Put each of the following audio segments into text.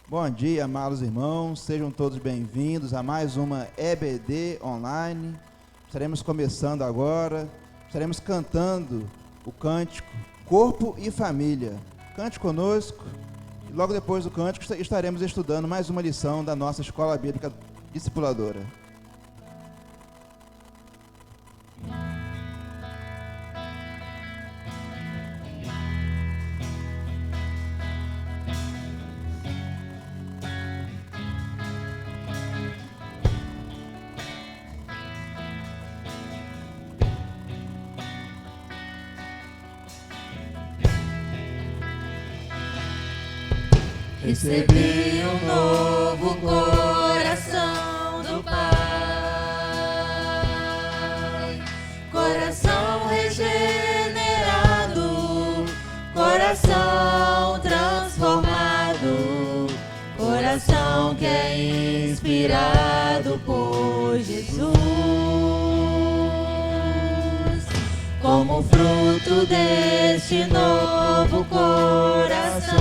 Bom dia, amados irmãos, sejam todos bem-vindos a mais uma EBD online. Estaremos começando agora, estaremos cantando o cântico Corpo e Família. Cante conosco e logo depois do cântico estaremos estudando mais uma lição da nossa Escola Bíblica Discipuladora. Recebi um novo coração do Pai, coração regenerado, coração transformado, coração que é inspirado por Jesus. Como fruto deste novo coração,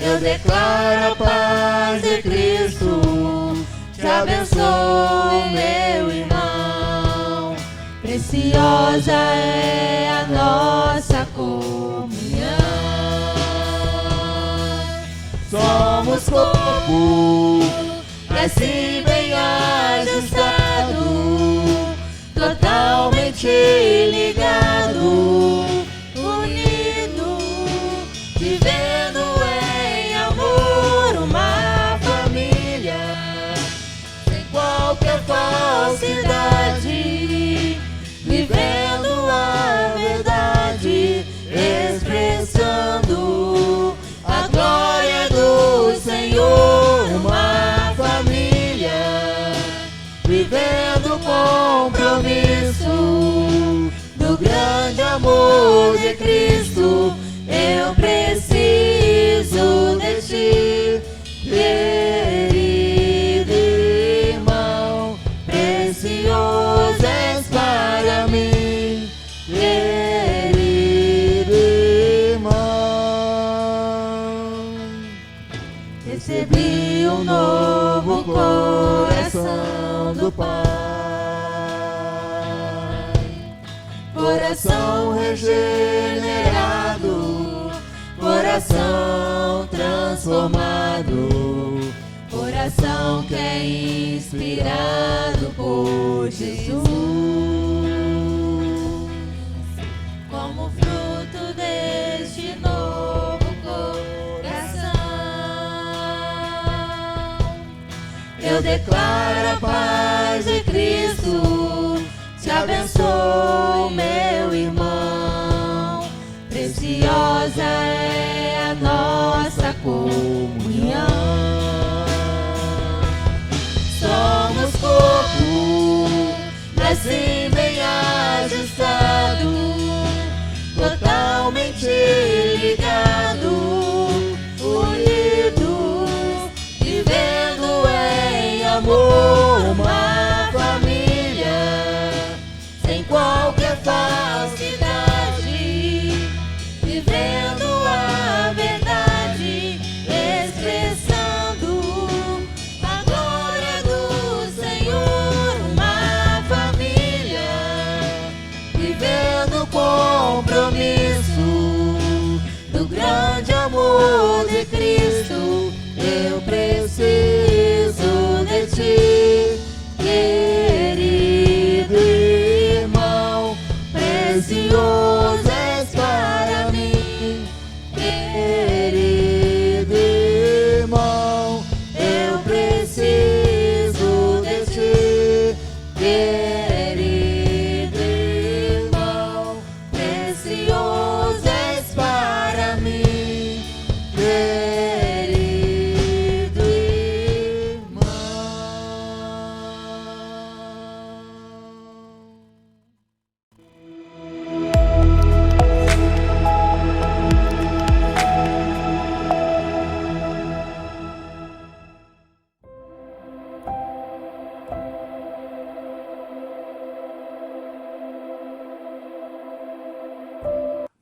eu declaro a paz de Cristo, te abençoo, meu irmão. Preciosa é a nossa comunhão. Somos corpo, assim bem ajustado, totalmente ligado, unido, vivendo em amor, uma família, sem qualquer falsidade, vivendo a verdade, expressando a glória do Senhor, uma família, vivendo o compromisso do grande amor de Cristo. Eu preciso de ti, querido irmão, precioso és para mim, querido irmão. Recebi um novo coração do Pai, coração regenerado, coração transformado, coração que é inspirado por Jesus. Como fruto deste novo coração, eu declaro a paz de Cristo, te abençoo, meu irmão. Preciosa é a nossa comunhão. Somos corpo, assim bem ajustado, totalmente ligado, unido, vivendo em amor, uma família, sem qualquer falsidade, vivendo a verdade, expressando a glória do Senhor, uma família, vivendo o compromisso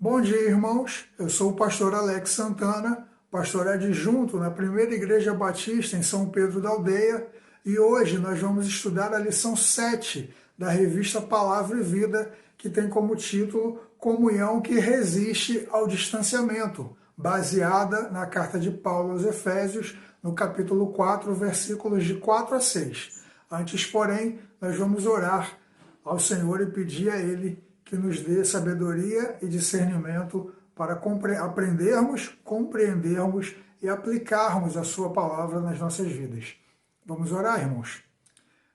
Bom dia, irmãos. Eu sou o pastor Alex Santana, pastor adjunto na Primeira Igreja Batista em São Pedro da Aldeia, e hoje nós vamos estudar a lição 7 da revista Palavra e Vida, que tem como título Comunhão que resiste ao distanciamento, baseada na carta de Paulo aos Efésios, no capítulo 4, versículos de 4 a 6. Antes, porém, nós vamos orar ao Senhor e pedir a Ele que nos dê sabedoria e discernimento para aprendermos, compreendermos e aplicarmos a sua palavra nas nossas vidas. Vamos orar, irmãos?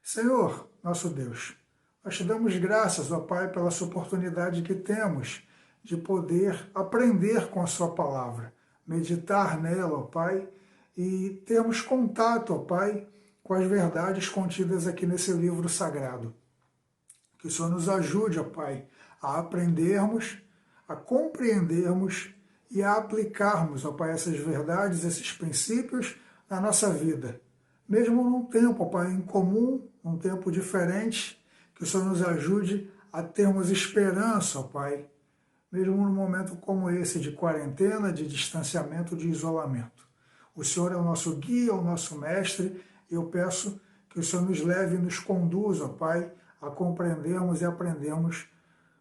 Senhor, nosso Deus, nós te damos graças, ó Pai, pela essa oportunidade que temos de poder aprender com a sua palavra, meditar nela, ó Pai, e termos contato, ó Pai, com as verdades contidas aqui nesse livro sagrado. Que o Senhor nos ajude, ó Pai, a aprendermos, a compreendermos e a aplicarmos, ó Pai, essas verdades, esses princípios na nossa vida. Mesmo num tempo, ó Pai, incomum, num tempo diferente, que o Senhor nos ajude a termos esperança, ó Pai, mesmo num momento como esse de quarentena, de distanciamento, de isolamento. O Senhor é o nosso guia, o nosso mestre, e eu peço que o Senhor nos leve e nos conduza, ó Pai, a compreendermos e aprendermos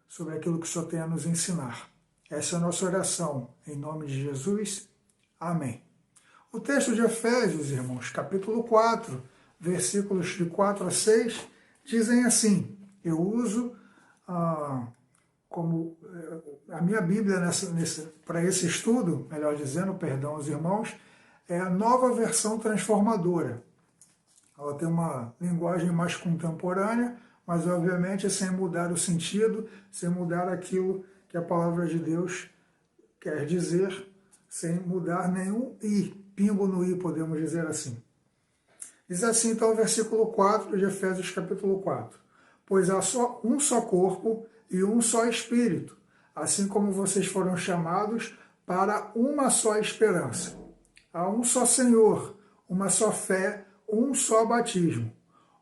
sobre aquilo que o Senhor tem a nos ensinar. Essa é a nossa oração, em nome de Jesus. Amém. O texto de Efésios, irmãos, capítulo 4, versículos de 4 a 6, dizem assim, eu uso como a minha Bíblia para esse estudo, melhor dizendo, perdão aos irmãos, é a Nova Versão Transformadora. Ela tem uma linguagem mais contemporânea, mas obviamente sem mudar o sentido, sem mudar aquilo que a palavra de Deus quer dizer, sem mudar nenhum i, pingo no i, podemos dizer assim. Diz assim então o versículo 4 de Efésios capítulo 4. Pois há só um só corpo e um só espírito, assim como vocês foram chamados para uma só esperança. Há um só Senhor, uma só fé, um só batismo.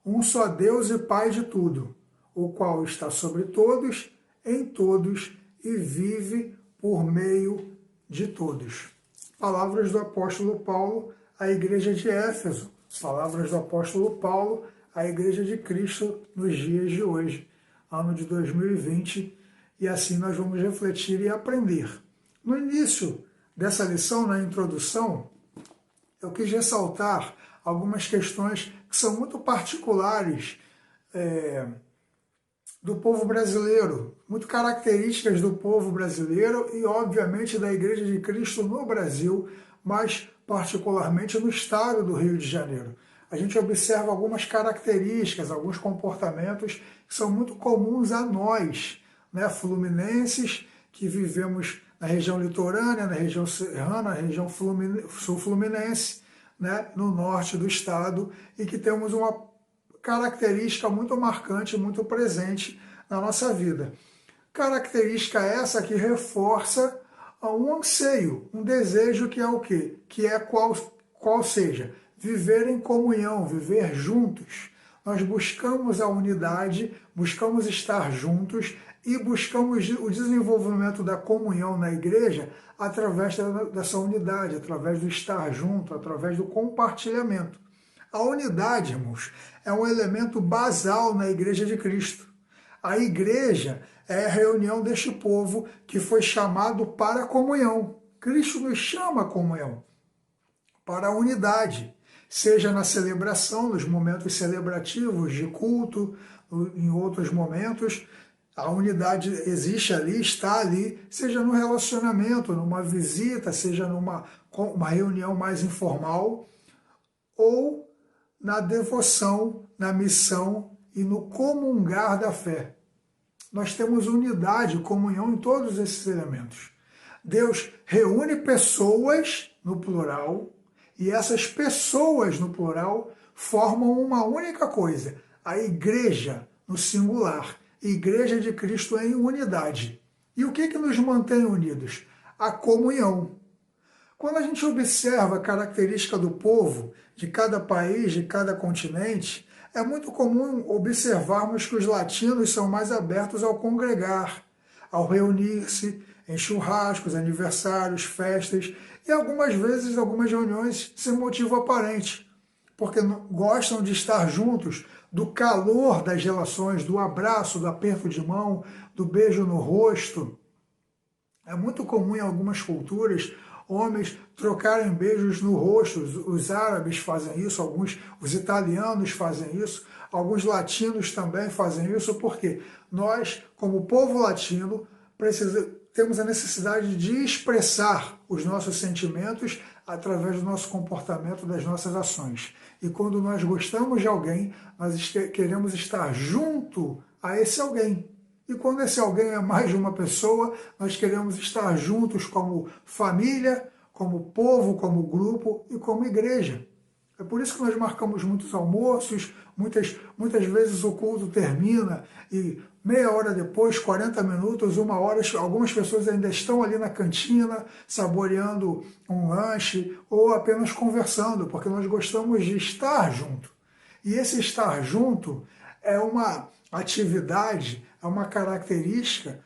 Um só Deus e Pai de tudo, o qual está sobre todos, em todos e vive por meio de todos. Palavras do apóstolo Paulo à igreja de Éfeso. Palavras do apóstolo Paulo à igreja de Cristo nos dias de hoje, ano de 2020, e assim nós vamos refletir e aprender. No início dessa lição, na introdução, eu quis ressaltar algumas questões que são muito particulares do povo brasileiro, muito características do povo brasileiro e, obviamente, da Igreja de Cristo no Brasil, mas particularmente no estado do Rio de Janeiro. A gente observa algumas características, alguns comportamentos que são muito comuns a nós, né, fluminenses, que vivemos na região litorânea, na região serrana, na região sul-fluminense, né, no norte do estado, e que temos uma característica muito marcante, muito presente na nossa vida. Característica essa que reforça um anseio, um desejo que é o quê? Que é qual seja, viver em comunhão, viver juntos. Nós buscamos a unidade, buscamos estar juntos e buscamos o desenvolvimento da comunhão na igreja através dessa unidade, através do estar junto, através do compartilhamento. A unidade, irmãos, é um elemento basal na Igreja de Cristo. A igreja é a reunião deste povo que foi chamado para a comunhão. Cristo nos chama à comunhão, para a unidade, seja na celebração, nos momentos celebrativos de culto, em outros momentos. A unidade existe ali, está ali, seja no relacionamento, numa visita, seja numa uma reunião mais informal, ou na devoção, na missão e no comungar da fé. Nós temos unidade, comunhão em todos esses elementos. Deus reúne pessoas, no plural, e essas pessoas, no plural, formam uma única coisa, a igreja, no singular. Igreja de Cristo em unidade. E o que nos mantém unidos? A comunhão. Quando a gente observa a característica do povo, de cada país, de cada continente, é muito comum observarmos que os latinos são mais abertos ao congregar, ao reunir-se em churrascos, aniversários, festas e algumas vezes, algumas reuniões sem motivo aparente, porque gostam de estar juntos, do calor das relações, do abraço, do aperto de mão, do beijo no rosto. É muito comum em algumas culturas homens trocarem beijos no rosto. Os árabes fazem isso, os italianos fazem isso, alguns latinos também fazem isso, porque nós, como povo latino, temos a necessidade de expressar os nossos sentimentos através do nosso comportamento, das nossas ações. E quando nós gostamos de alguém, nós queremos estar junto a esse alguém. E quando esse alguém é mais de uma pessoa, nós queremos estar juntos como família, como povo, como grupo e como igreja. É por isso que nós marcamos muitos almoços, muitas vezes o culto termina e meia hora depois, 40 minutos, uma hora, algumas pessoas ainda estão ali na cantina, saboreando um lanche ou apenas conversando, porque nós gostamos de estar junto. E esse estar junto é uma atividade, é uma característica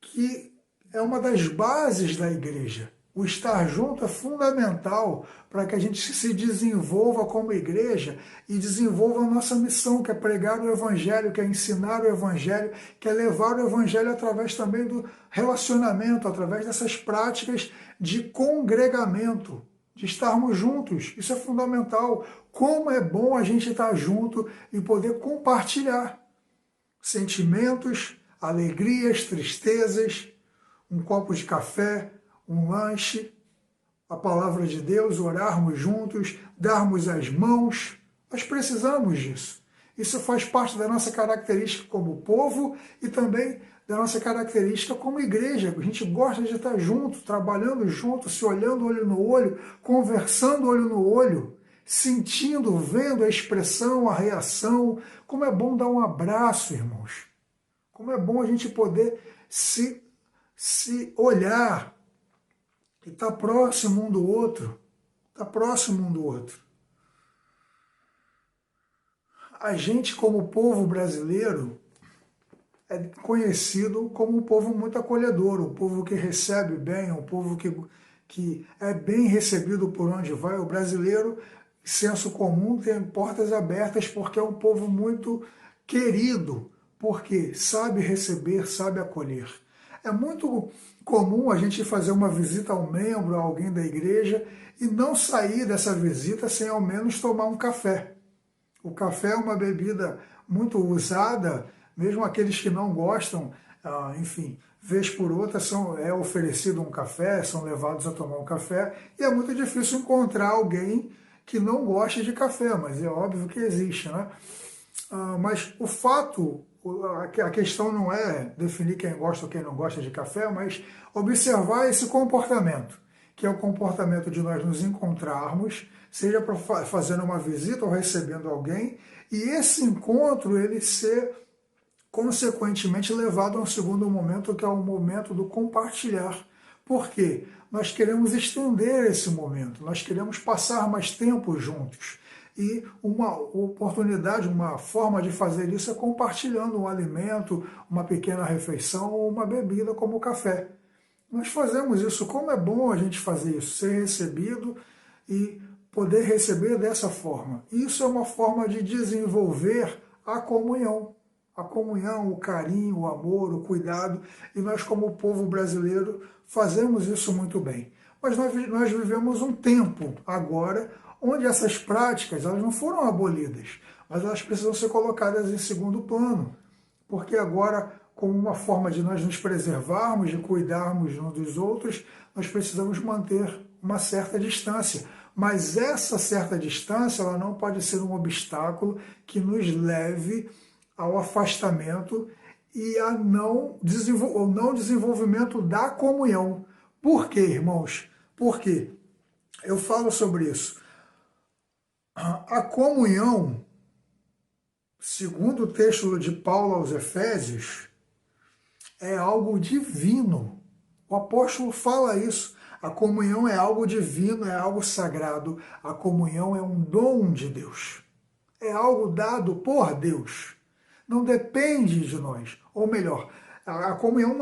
que é uma das bases da igreja. O estar junto é fundamental para que a gente se desenvolva como igreja e desenvolva a nossa missão, que é pregar o Evangelho, que é ensinar o Evangelho, que é levar o Evangelho através também do relacionamento, através dessas práticas de congregamento, de estarmos juntos. Isso é fundamental. Como é bom a gente estar junto e poder compartilhar sentimentos, alegrias, tristezas, um copo de café, um lanche, a palavra de Deus, orarmos juntos, darmos as mãos. Nós precisamos disso. Isso faz parte da nossa característica como povo e também da nossa característica como igreja. A gente gosta de estar junto, trabalhando junto, se olhando olho no olho, conversando olho no olho, sentindo, vendo a expressão, a reação. Como é bom dar um abraço, irmãos. Como é bom a gente poder se olhar e estar próximo um do outro. Estar próximo um do outro. A gente, como povo brasileiro, é conhecido como um povo muito acolhedor, um povo que recebe bem, um povo que é bem recebido por onde vai. O brasileiro, senso comum, tem portas abertas porque é um povo muito querido, porque sabe receber, sabe acolher. É muito comum a gente fazer uma visita a um membro, a alguém da igreja, e não sair dessa visita sem ao menos tomar um café. O café é uma bebida muito usada, mesmo aqueles que não gostam, enfim, vez por outra é oferecido um café, são levados a tomar um café, e é muito difícil encontrar alguém que não goste de café, mas é óbvio que existe, né? Mas o fato, a questão não é definir quem gosta ou quem não gosta de café, mas observar esse comportamento, que é o comportamento de nós nos encontrarmos, seja para fazendo uma visita ou recebendo alguém, e esse encontro ele ser consequentemente levado a um segundo momento, que é o momento do compartilhar. Por quê? Nós queremos estender esse momento, nós queremos passar mais tempo juntos. E uma oportunidade, uma forma de fazer isso é compartilhando um alimento, uma pequena refeição ou uma bebida como o café. Nós fazemos isso. Como é bom a gente fazer isso, ser recebido e poder receber dessa forma. Isso é uma forma de desenvolver a comunhão. A comunhão, o carinho, o amor, o cuidado. E nós, como povo brasileiro, fazemos isso muito bem. Mas nós vivemos um tempo agora onde essas práticas elas não foram abolidas, mas elas precisam ser colocadas em segundo plano. Porque agora, como uma forma de nós nos preservarmos, de cuidarmos uns dos outros, nós precisamos manter uma certa distância. Mas essa certa distância ela não pode ser um obstáculo que nos leve ao afastamento e ao não desenvolvimento da comunhão. Por quê, irmãos? Por quê? Eu falo sobre isso. A comunhão, segundo o texto de Paulo aos Efésios, é algo divino. O apóstolo fala isso. A comunhão é algo divino, é algo sagrado. A comunhão é um dom de Deus. É algo dado por Deus. Não depende de nós. Ou melhor, A comunhão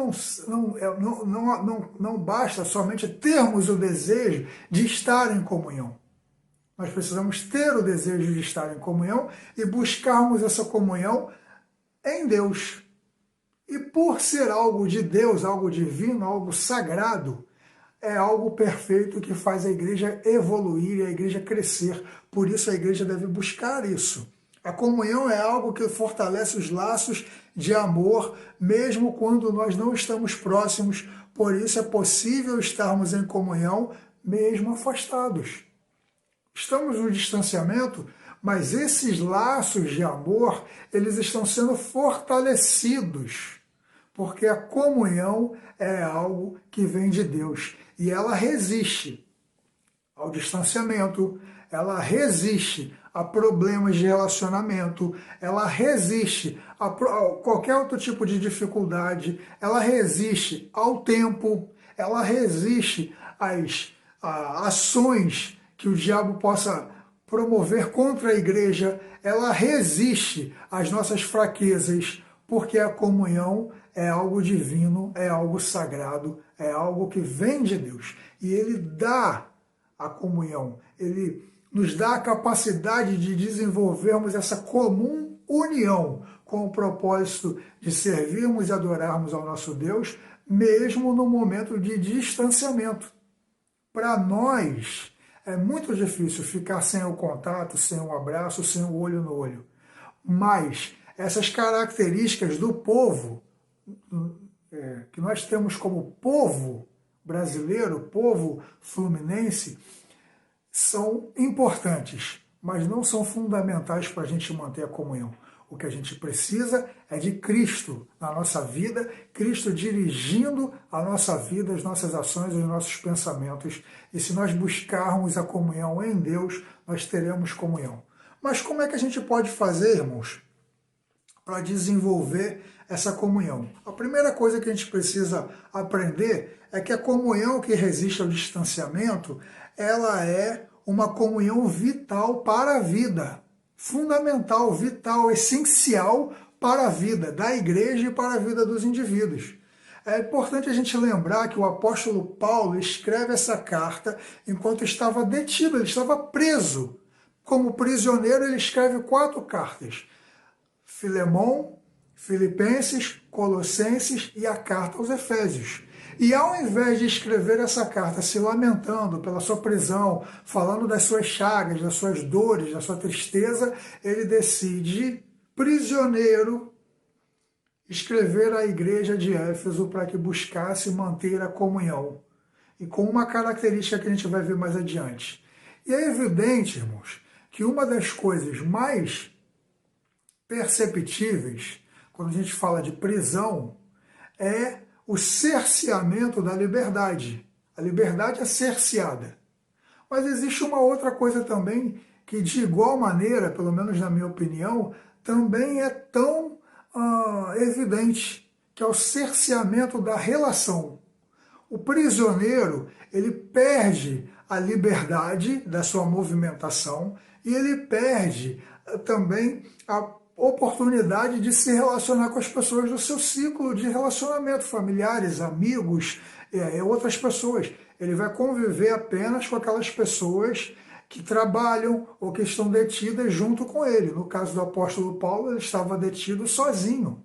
não basta somente termos o desejo de estar em comunhão. Nós precisamos ter o desejo de estar em comunhão e buscarmos essa comunhão em Deus. E por ser algo de Deus, algo divino, algo sagrado, é algo perfeito que faz a igreja evoluir e a igreja crescer. Por isso a igreja deve buscar isso. A comunhão é algo que fortalece os laços de amor, mesmo quando nós não estamos próximos. Por isso é possível estarmos em comunhão, mesmo afastados. Estamos no distanciamento, mas esses laços de amor, eles estão sendo fortalecidos, porque a comunhão é algo que vem de Deus e ela resiste ao distanciamento, ela resiste a problemas de relacionamento, ela resiste a qualquer outro tipo de dificuldade, ela resiste ao tempo, ela resiste às ações que o diabo possa promover contra a igreja, ela resiste às nossas fraquezas, porque a comunhão é algo divino, é algo sagrado, é algo que vem de Deus. E Ele dá a comunhão, Ele nos dá a capacidade de desenvolvermos essa comum união com o propósito de servirmos e adorarmos ao nosso Deus, mesmo no momento de distanciamento. Para nós, é muito difícil ficar sem o contato, sem o abraço, sem o olho no olho. Mas essas características do povo, que nós temos como povo brasileiro, povo fluminense, são importantes, mas não são fundamentais para a gente manter a comunhão. O que a gente precisa é de Cristo na nossa vida, Cristo dirigindo a nossa vida, as nossas ações, os nossos pensamentos. E se nós buscarmos a comunhão em Deus, nós teremos comunhão. Mas como é que a gente pode fazer, irmãos, para desenvolver essa comunhão? A primeira coisa que a gente precisa aprender é que a comunhão que resiste ao distanciamento, ela é uma comunhão vital para a vida. Fundamental, vital, essencial para a vida da igreja e para a vida dos indivíduos. É importante a gente lembrar que o apóstolo Paulo escreve essa carta enquanto estava detido, ele estava preso. Como prisioneiro, ele escreve 4 cartas. Filemão, Filipenses, Colossenses e a carta aos Efésios. E ao invés de escrever essa carta se lamentando pela sua prisão, falando das suas chagas, das suas dores, da sua tristeza, ele decide, prisioneiro, escrever à igreja de Éfeso para que buscasse manter a comunhão. E com uma característica que a gente vai ver mais adiante. E é evidente, irmãos, que uma das coisas mais perceptíveis, quando a gente fala de prisão, é o cerceamento da liberdade. A liberdade é cerceada. Mas existe uma outra coisa também que, de igual maneira, pelo menos na minha opinião, também é tão evidente, que é o cerceamento da relação. O prisioneiro, ele perde a liberdade da sua movimentação e ele perde também a oportunidade de se relacionar com as pessoas do seu ciclo de relacionamento, familiares, amigos, outras pessoas. Ele vai conviver apenas com aquelas pessoas que trabalham ou que estão detidas junto com ele. No caso do apóstolo Paulo, ele estava detido sozinho.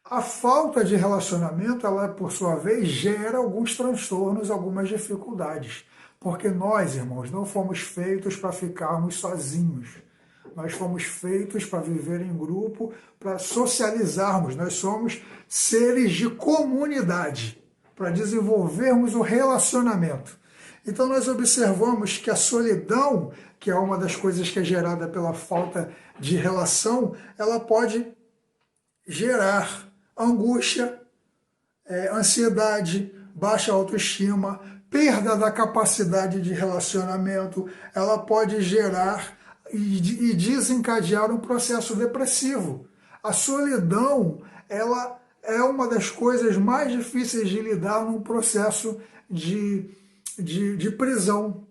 A falta de relacionamento, ela, por sua vez, gera alguns transtornos, algumas dificuldades. Porque nós, irmãos, não fomos feitos para ficarmos sozinhos. Nós fomos feitos para viver em grupo, para socializarmos. Nós somos seres de comunidade, para desenvolvermos o relacionamento. Então nós observamos que a solidão, que é uma das coisas que é gerada pela falta de relação, ela pode gerar angústia, ansiedade, baixa autoestima, perda da capacidade de relacionamento, ela pode gerar e desencadear um processo depressivo. A solidão, ela é uma das coisas mais difíceis de lidar num processo de prisão,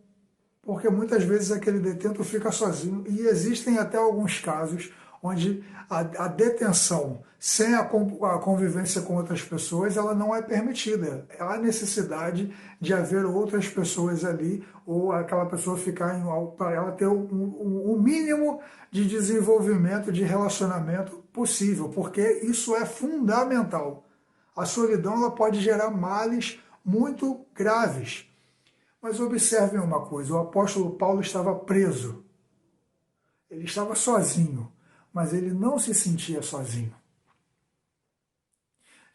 porque muitas vezes aquele detento fica sozinho, e existem até alguns casos onde a detenção sem a convivência com outras pessoas, ela não é permitida. Há necessidade de haver outras pessoas ali, ou aquela pessoa ficar para ela ter o mínimo de desenvolvimento, de relacionamento possível, porque isso é fundamental. A solidão ela pode gerar males muito graves. Mas observem uma coisa, o apóstolo Paulo estava preso. Ele estava sozinho, mas ele não se sentia sozinho.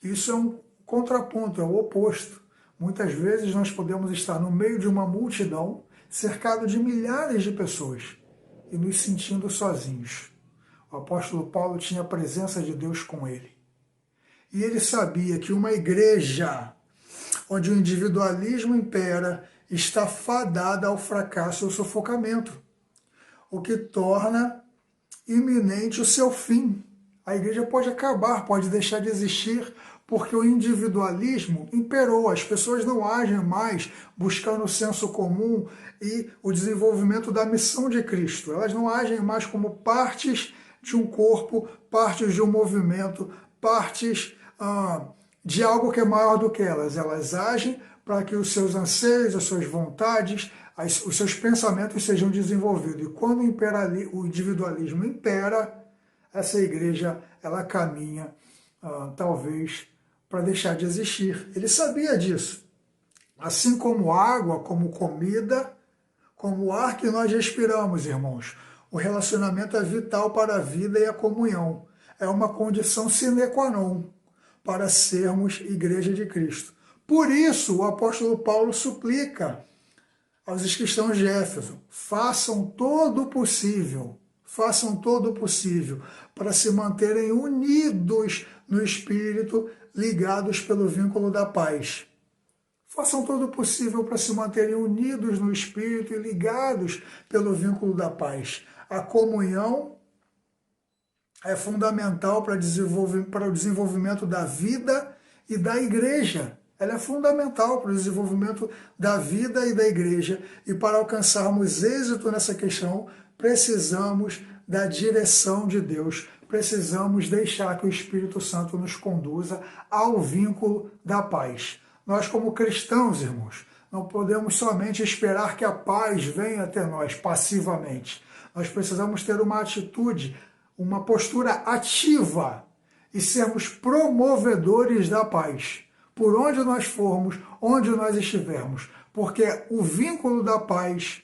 Isso é um contraponto, é o oposto. Muitas vezes nós podemos estar no meio de uma multidão, cercado de milhares de pessoas, e nos sentindo sozinhos. O apóstolo Paulo tinha a presença de Deus com ele. E ele sabia que uma igreja onde o individualismo impera está fadada ao fracasso e ao sufocamento, o que torna iminente o seu fim. A igreja pode acabar, pode deixar de existir, porque o individualismo imperou. As pessoas não agem mais buscando o senso comum e o desenvolvimento da missão de Cristo. Elas não agem mais como partes de um corpo, partes de um movimento, partes de algo que é maior do que elas. Elas agem para que os seus anseios, as suas vontades, os seus pensamentos sejam desenvolvidos. E quando o individualismo impera, essa igreja ela caminha, talvez, para deixar de existir. Ele sabia disso. Assim como água, como comida, como o ar que nós respiramos, irmãos. O relacionamento é vital para a vida e a comunhão. É uma condição sine qua non para sermos igreja de Cristo. Por isso, o apóstolo Paulo suplica aos cristãos de Éfeso, façam todo o possível para se manterem unidos no Espírito, ligados pelo vínculo da paz. Façam todo o possível para se manterem unidos no Espírito e ligados pelo vínculo da paz. A comunhão é fundamental para o desenvolvimento da vida e da igreja. Ela é fundamental para o desenvolvimento da vida e da igreja. E para alcançarmos êxito nessa questão, precisamos da direção de Deus. Precisamos deixar que o Espírito Santo nos conduza ao vínculo da paz. Nós, como cristãos, irmãos, não podemos somente esperar que a paz venha até nós passivamente. Nós precisamos ter uma atitude, uma postura ativa e sermos promovedores da paz. Por onde nós formos, onde nós estivermos, porque o vínculo da paz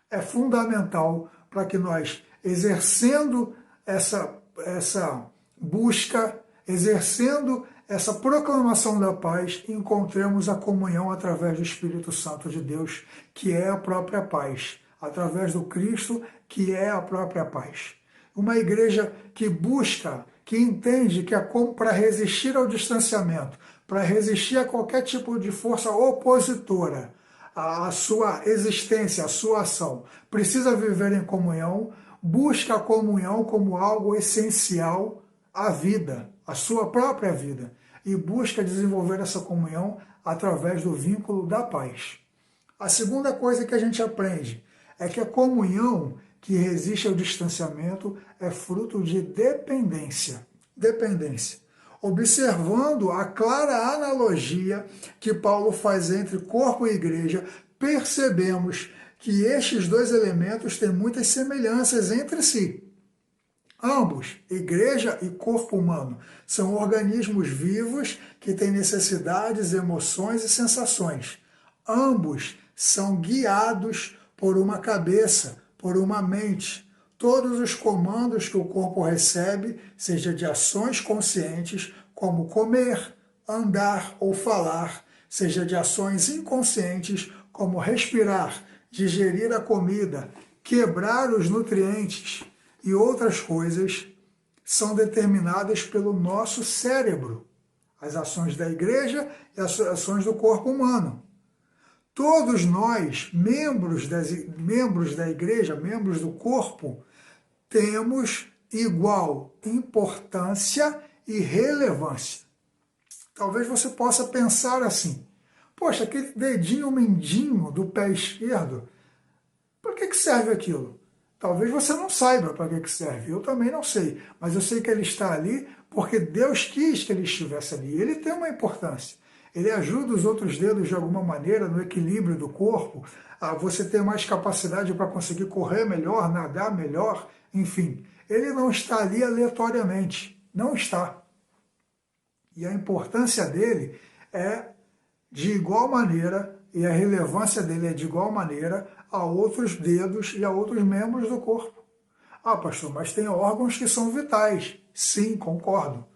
é fundamental para que nós, exercendo essa busca, exercendo essa proclamação da paz, encontremos a comunhão através do Espírito Santo de Deus, que é a própria paz, através do Cristo, que é a própria paz. Uma igreja que busca, que entende que para resistir ao distanciamento, para resistir a qualquer tipo de força opositora à sua existência, à sua ação, precisa viver em comunhão, busca a comunhão como algo essencial à vida, à sua própria vida, e busca desenvolver essa comunhão através do vínculo da paz. A segunda coisa que a gente aprende é que a comunhão que resiste ao distanciamento é fruto de dependência. Observando a clara analogia que Paulo faz entre corpo e igreja, percebemos que estes dois elementos têm muitas semelhanças entre si. Ambos, igreja e corpo humano, são organismos vivos que têm necessidades, emoções e sensações. Ambos são guiados por uma cabeça, por uma mente. Todos os comandos que o corpo recebe, seja de ações conscientes, como comer, andar ou falar, seja de ações inconscientes, como respirar, digerir a comida, quebrar os nutrientes e outras coisas, são determinadas pelo nosso cérebro. As ações da igreja e as ações do corpo humano. Todos nós, membros da igreja, membros do corpo, temos igual importância e relevância. Talvez você possa pensar assim, poxa, aquele dedinho mindinho do pé esquerdo, para que serve aquilo? Talvez você não saiba para que serve, eu também não sei, mas eu sei que ele está ali porque Deus quis que ele estivesse ali. Ele tem uma importância. Ele ajuda os outros dedos de alguma maneira no equilíbrio do corpo, a você ter mais capacidade para conseguir correr melhor, nadar melhor, enfim. Ele não está ali aleatoriamente, não está. E a importância dele é de igual maneira, e a relevância dele é de igual maneira a outros dedos e a outros membros do corpo. Ah, pastor, mas tem órgãos que são vitais. Sim, concordo.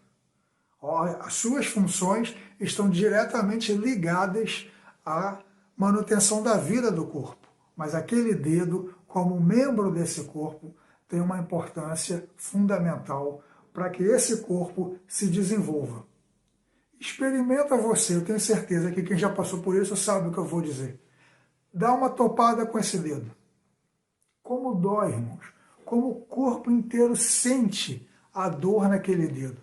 As suas funções estão diretamente ligadas à manutenção da vida do corpo. Mas aquele dedo, como membro desse corpo, tem uma importância fundamental para que esse corpo se desenvolva. Experimenta você, eu tenho certeza que quem já passou por isso sabe o que eu vou dizer. Dá uma topada com esse dedo. Como dói, irmãos. Como o corpo inteiro sente a dor naquele dedo.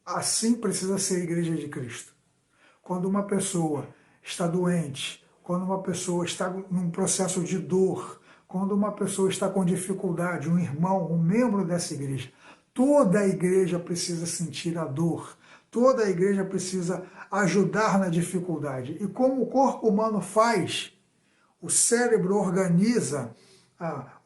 Assim precisa ser a Igreja de Cristo. Quando uma pessoa está doente, quando uma pessoa está num processo de dor, quando uma pessoa está com dificuldade, um irmão, um membro dessa igreja, toda a igreja precisa sentir a dor. Toda a igreja precisa ajudar na dificuldade. E como o corpo humano faz, o cérebro organiza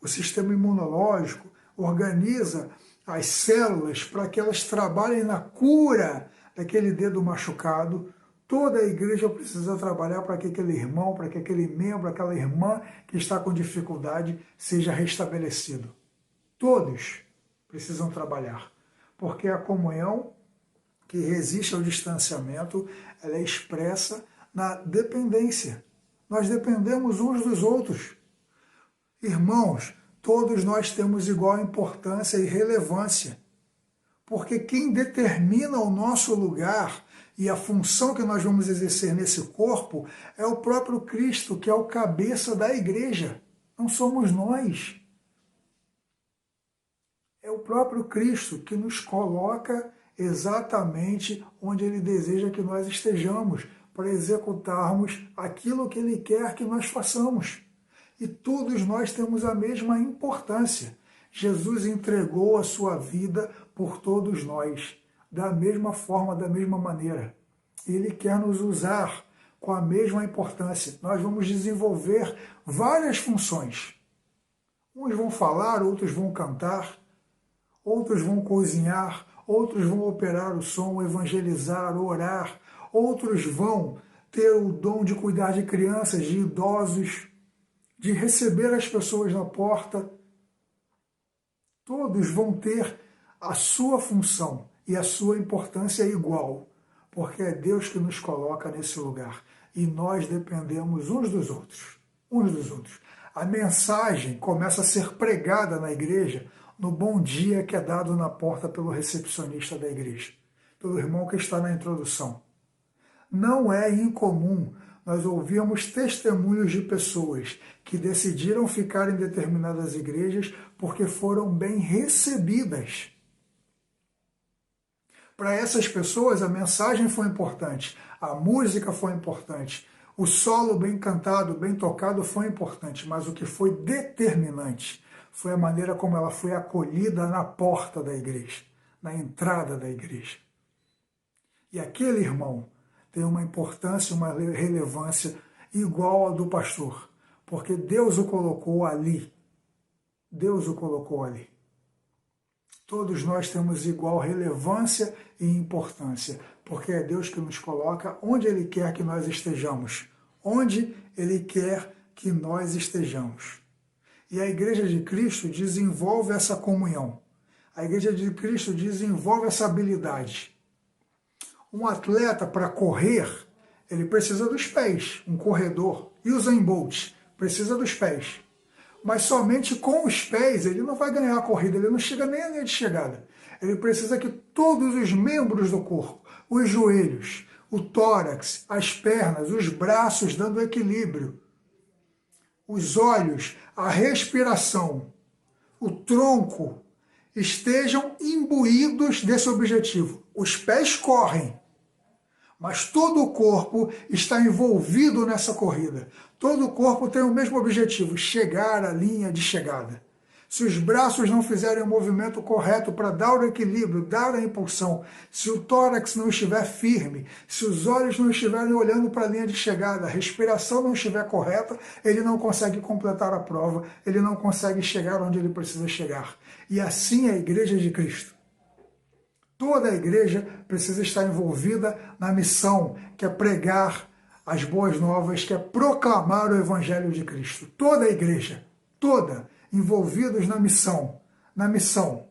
o sistema imunológico, organiza as células para que elas trabalhem na cura daquele dedo machucado. Toda a igreja precisa trabalhar para que aquele irmão, para que aquele membro, aquela irmã que está com dificuldade seja restabelecido. Todos precisam trabalhar, porque a comunhão que resiste ao distanciamento, ela é expressa na dependência. Nós dependemos uns dos outros. Irmãos, todos nós temos igual importância e relevância, porque quem determina o nosso lugar e a função que nós vamos exercer nesse corpo é o próprio Cristo, que é o cabeça da igreja. Não somos nós. É o próprio Cristo que nos coloca exatamente onde Ele deseja que nós estejamos, para executarmos aquilo que Ele quer que nós façamos. E todos nós temos a mesma importância. Jesus entregou a sua vida por todos nós, da mesma forma, da mesma maneira. Ele quer nos usar com a mesma importância. Nós vamos desenvolver várias funções. Uns vão falar, outros vão cantar, outros vão cozinhar, outros vão operar o som, evangelizar, orar, outros vão ter o dom de cuidar de crianças, de idosos, de receber as pessoas na porta. Todos vão ter a sua função e a sua importância igual, porque é Deus que nos coloca nesse lugar e nós dependemos uns dos outros, A mensagem começa a ser pregada na igreja no bom dia que é dado na porta pelo recepcionista da igreja, pelo irmão que está na introdução. Não é incomum nós ouvirmos testemunhos de pessoas que decidiram ficar em determinadas igrejas porque foram bem recebidas. Para essas pessoas, a mensagem foi importante, a música foi importante, o solo bem cantado, bem tocado foi importante, mas o que foi determinante foi a maneira como ela foi acolhida na porta da igreja, na entrada da igreja. E aquele irmão tem uma importância, uma relevância igual à do pastor, porque Deus o colocou ali. Deus o colocou ali. Todos nós temos igual relevância e importância, porque é Deus que nos coloca onde Ele quer que nós estejamos. Onde Ele quer que nós estejamos. E a Igreja de Cristo desenvolve essa comunhão. A Igreja de Cristo desenvolve essa habilidade. Um atleta, para correr, ele precisa dos pés. Um corredor, Usain Bolt, precisa dos pés. Mas somente com os pés ele não vai ganhar a corrida, ele não chega nem à linha de chegada. Ele precisa que todos os membros do corpo, os joelhos, o tórax, as pernas, os braços dando equilíbrio, os olhos, a respiração, o tronco, estejam imbuídos desse objetivo. Os pés correm, mas todo o corpo está envolvido nessa corrida. Todo o corpo tem o mesmo objetivo, chegar à linha de chegada. se os braços não fizerem o movimento correto para dar o equilíbrio, dar a impulsão, se o tórax não estiver firme, se os olhos não estiverem olhando para a linha de chegada, a respiração não estiver correta, ele não consegue completar a prova, ele não consegue chegar onde ele precisa chegar. E assim é a Igreja de Cristo. Toda a igreja precisa estar envolvida na missão, que é pregar as boas novas, que é proclamar o Evangelho de Cristo. Toda a igreja, toda, envolvidos na missão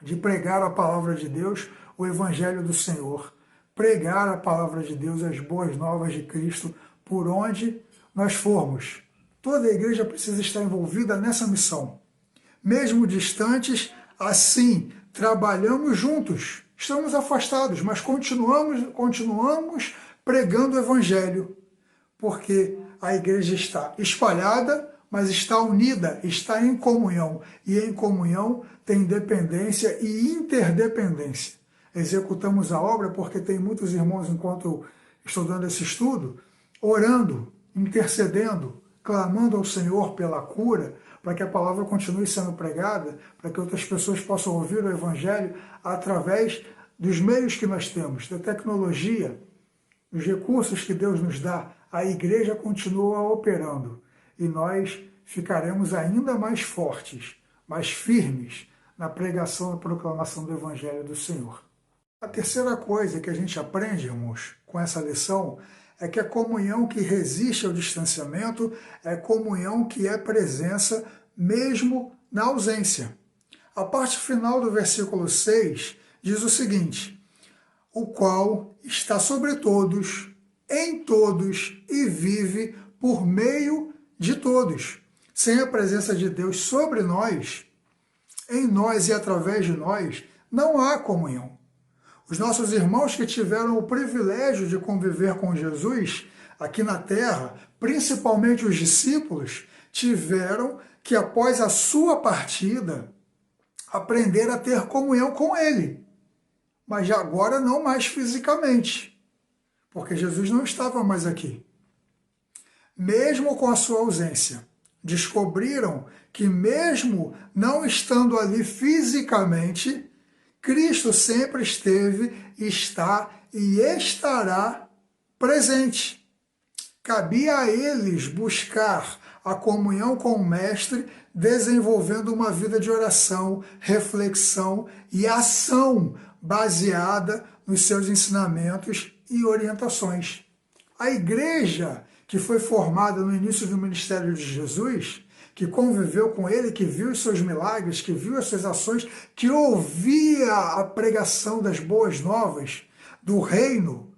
de pregar a palavra de Deus, o Evangelho do Senhor, pregar a palavra de Deus, as boas novas de Cristo, por onde nós formos. Toda a igreja precisa estar envolvida nessa missão. Mesmo distantes, assim, trabalhamos juntos. Estamos afastados, mas continuamos pregando o Evangelho, porque a igreja está espalhada, mas está unida, está em comunhão. E em comunhão tem dependência e interdependência. Executamos a obra porque tem muitos irmãos, enquanto eu estou dando esse estudo, orando, intercedendo, clamando ao Senhor pela cura, para que a palavra continue sendo pregada, para que outras pessoas possam ouvir o Evangelho através dos meios que nós temos, da tecnologia, dos recursos que Deus nos dá. A igreja continua operando e nós ficaremos ainda mais fortes, mais firmes na pregação e proclamação do Evangelho do Senhor. A terceira coisa que a gente aprende, irmãos, com essa lição, é que a comunhão que resiste ao distanciamento é comunhão que é presença mesmo na ausência. A parte final do versículo 6 diz o seguinte: o qual está sobre todos, em todos e vive por meio de todos. Sem a presença de Deus sobre nós, em nós e através de nós, não há comunhão. Os nossos irmãos que tiveram o privilégio de conviver com Jesus aqui na terra, principalmente os discípulos, tiveram que, após a sua partida, aprender a ter comunhão com Ele. Mas agora não mais fisicamente, porque Jesus não estava mais aqui. Mesmo com a sua ausência, descobriram que mesmo não estando ali fisicamente, Cristo sempre esteve, está e estará presente. Cabia a eles buscar a comunhão com o Mestre, desenvolvendo uma vida de oração, reflexão e ação baseada nos seus ensinamentos e orientações. A igreja que foi formada no início do ministério de Jesus, que conviveu com ele, que viu os seus milagres, que viu as suas ações, que ouvia a pregação das boas novas, do reino,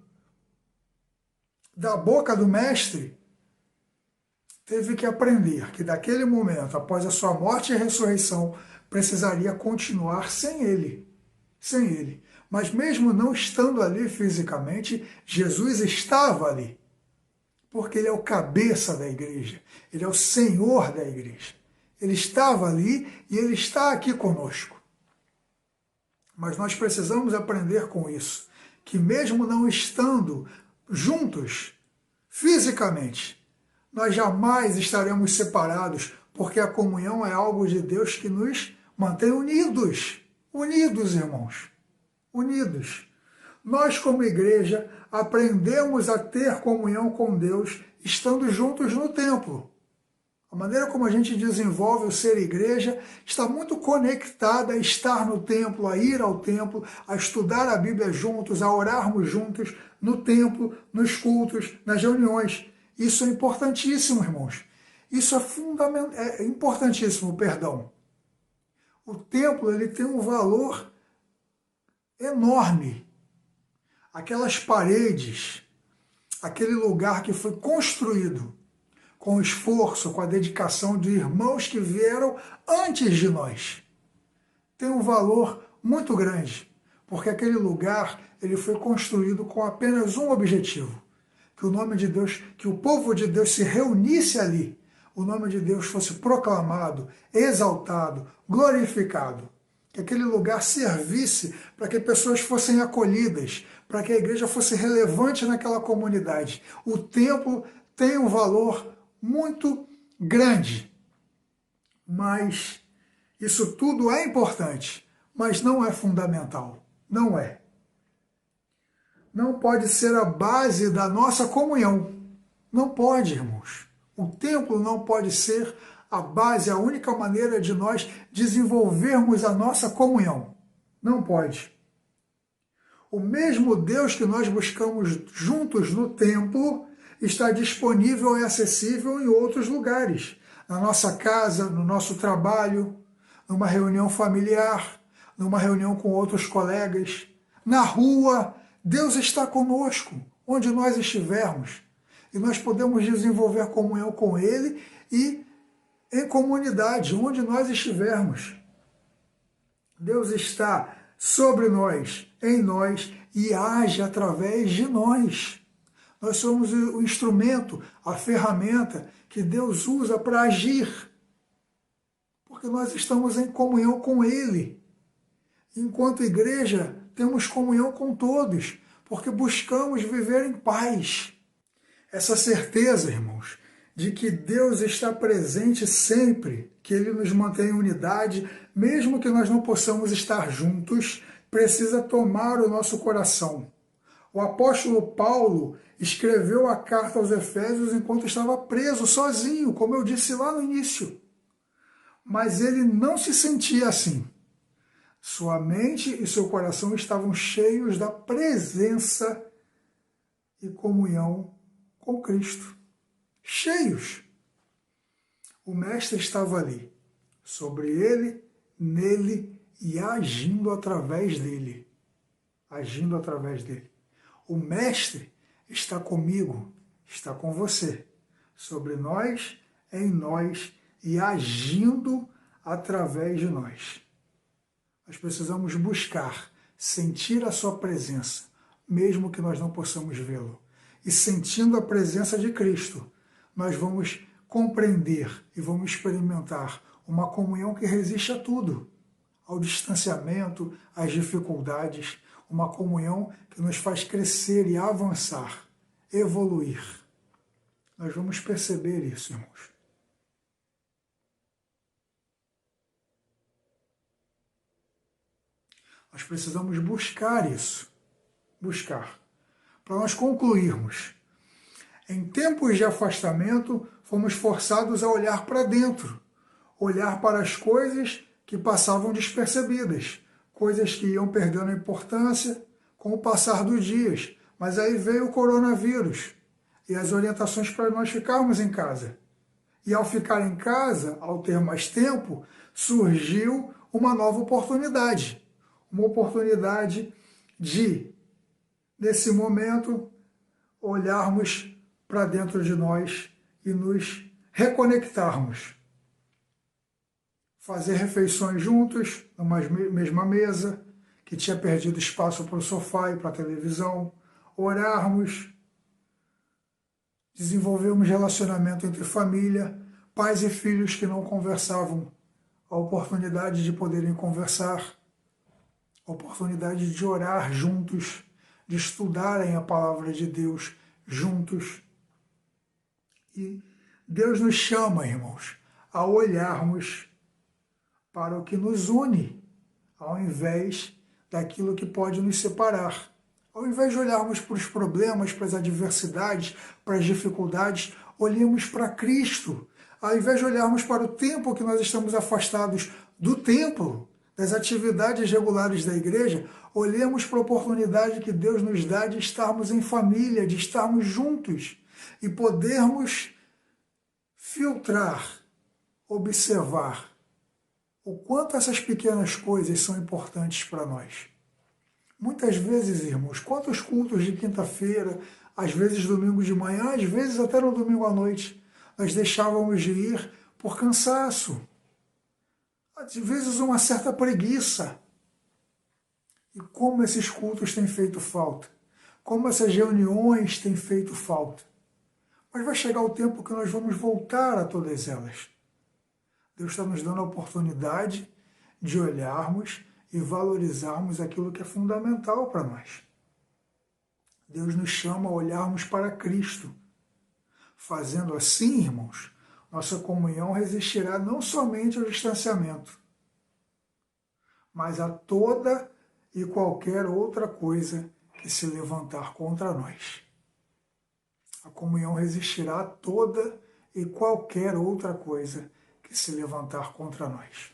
da boca do Mestre, teve que aprender que daquele momento, após a sua morte e ressurreição, precisaria continuar sem ele. Sem ele. Mas mesmo não estando ali fisicamente, Jesus estava ali. Porque ele é o cabeça da igreja, ele é o Senhor da igreja. Ele estava ali e ele está aqui conosco. Mas nós precisamos aprender com isso, que mesmo não estando juntos fisicamente, nós jamais estaremos separados, porque a comunhão é algo de Deus que nos mantém unidos. Unidos, irmãos. Unidos. Nós, como igreja, aprendemos a ter comunhão com Deus estando juntos no templo. A maneira como a gente desenvolve o ser igreja está muito conectada a estar no templo, a ir ao templo, a estudar a Bíblia juntos, a orarmos juntos no templo, nos cultos, nas reuniões. Isso é importantíssimo, irmãos. Isso é importantíssimo, perdão. O templo ele tem um valor enorme. Aquelas paredes, aquele lugar que foi construído com esforço, com a dedicação de irmãos que vieram antes de nós, tem um valor muito grande, porque aquele lugar ele foi construído com apenas um objetivo: que o nome de Deus, que o povo de Deus se reunisse ali, o nome de Deus fosse proclamado, exaltado, glorificado, que aquele lugar servisse para que pessoas fossem acolhidas, para que a igreja fosse relevante naquela comunidade. O templo tem um valor muito grande, mas Isso tudo é importante, mas não é fundamental. Não é. Não pode ser a base da nossa comunhão. Não pode, irmãos. O templo não pode ser a base, a única maneira de nós desenvolvermos a nossa comunhão. Não pode. O mesmo Deus que nós buscamos juntos no templo está disponível e acessível em outros lugares. Na nossa casa, no nosso trabalho, numa reunião familiar, numa reunião com outros colegas, na rua. Deus está conosco, onde nós estivermos. E nós podemos desenvolver comunhão com Ele e em comunidade, onde nós estivermos. Deus está sobre nós, em nós e age através de nós. Nós somos o instrumento, a ferramenta que Deus usa para agir. Porque nós estamos em comunhão com Ele. Enquanto igreja, temos comunhão com todos, porque buscamos viver em paz. Essa certeza, irmãos, de que Deus está presente sempre, que Ele nos mantém em unidade, mesmo que nós não possamos estar juntos, precisa tomar o nosso coração. O apóstolo Paulo escreveu a carta aos Efésios enquanto estava preso, sozinho, como eu disse lá no início. Mas ele não se sentia assim. Sua mente e seu coração estavam cheios da presença e comunhão com Cristo. Cheios. O Mestre estava ali, sobre ele, nele e agindo através dele. Agindo através dele. O Mestre está comigo, está com você, sobre nós, em nós e agindo através de nós. Nós precisamos buscar, sentir a sua presença, mesmo que nós não possamos vê-lo. E sentindo a presença de Cristo, nós vamos compreender e vamos experimentar uma comunhão que resiste a tudo, ao distanciamento, às dificuldades, uma comunhão que nos faz crescer e avançar, evoluir. Nós vamos perceber isso, irmãos. Nós precisamos buscar isso, para nós concluirmos. Em tempos de afastamento, fomos forçados a olhar para dentro, olhar para as coisas que passavam despercebidas, coisas que iam perdendo importância com o passar dos dias. Mas aí veio o coronavírus e as orientações para nós ficarmos em casa. E ao ficar em casa, ao ter mais tempo, surgiu uma nova oportunidade. Uma oportunidade de, nesse momento, olharmos para dentro de nós e nos reconectarmos. Fazer refeições juntos, numa mesma mesa, que tinha perdido espaço para o sofá e para a televisão. Orarmos, desenvolvermos relacionamento entre família, pais e filhos que não conversavam, a oportunidade de poderem conversar, a oportunidade de orar juntos, de estudarem a palavra de Deus juntos. E Deus nos chama, irmãos, a olharmos para o que nos une, ao invés daquilo que pode nos separar. Ao invés de olharmos para os problemas, para as adversidades, para as dificuldades, olhemos para Cristo. Ao invés de olharmos para o tempo que nós estamos afastados do templo, das atividades regulares da igreja, olhemos para a oportunidade que Deus nos dá de estarmos em família, de estarmos juntos e podermos filtrar, observar o quanto essas pequenas coisas são importantes para nós. Muitas vezes, irmãos, quantos cultos de quinta-feira, às vezes domingo de manhã, às vezes até no domingo à noite, nós deixávamos de ir por cansaço, às vezes uma certa preguiça. E como esses cultos têm feito falta, como essas reuniões têm feito falta. Mas vai chegar o tempo que nós vamos voltar a todas elas. Deus está nos dando a oportunidade de olharmos e valorizarmos aquilo que é fundamental para nós. Deus nos chama a olharmos para Cristo. Fazendo assim, irmãos, nossa comunhão resistirá não somente ao distanciamento, mas a toda e qualquer outra coisa que se levantar contra nós. A comunhão resistirá a toda e qualquer outra coisa que se levantar contra nós.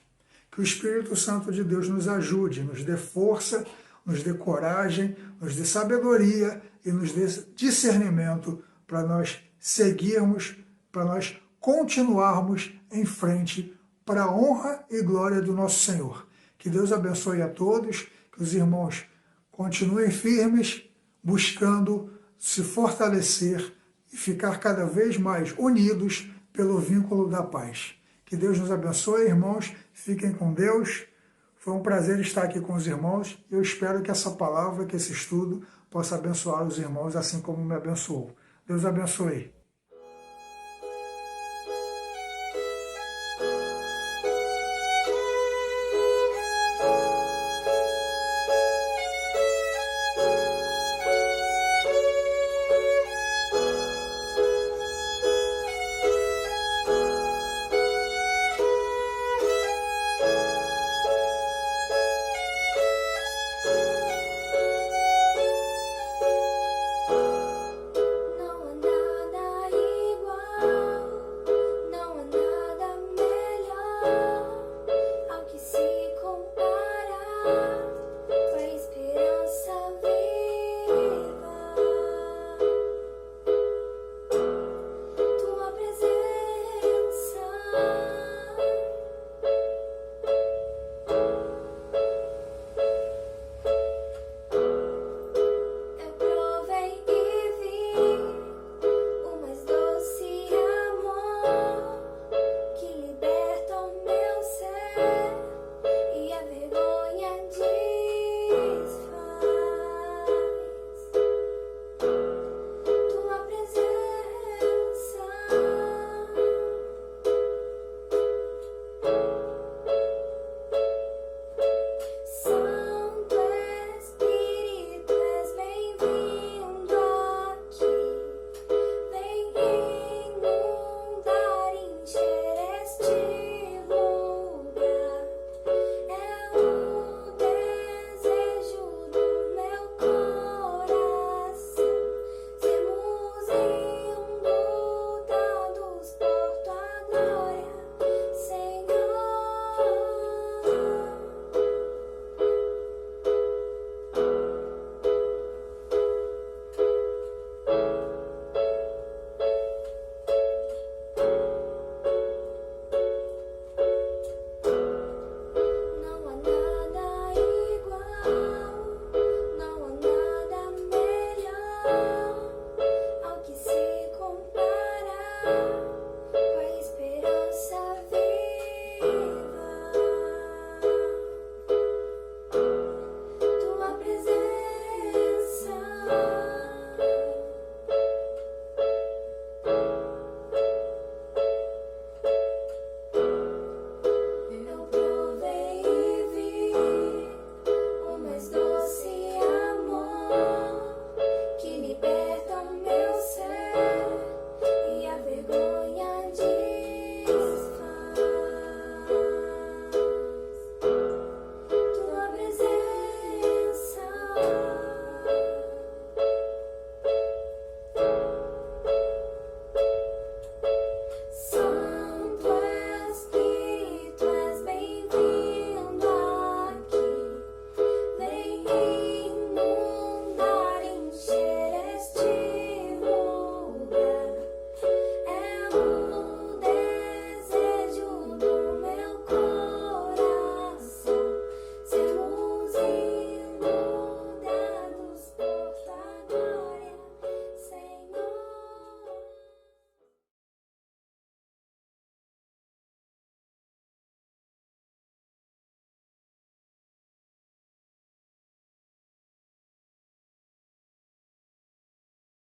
Que o Espírito Santo de Deus nos ajude, nos dê força, nos dê coragem, nos dê sabedoria e nos dê discernimento para nós seguirmos, para nós continuarmos em frente para a honra e glória do nosso Senhor. Que Deus abençoe a todos, que os irmãos continuem firmes, buscando se fortalecer e ficar cada vez mais unidos pelo vínculo da paz. Que Deus nos abençoe, irmãos. Fiquem com Deus. Foi um prazer estar aqui com os irmãos. Eu espero que essa palavra, que esse estudo, possa abençoar os irmãos assim como me abençoou. Deus abençoe.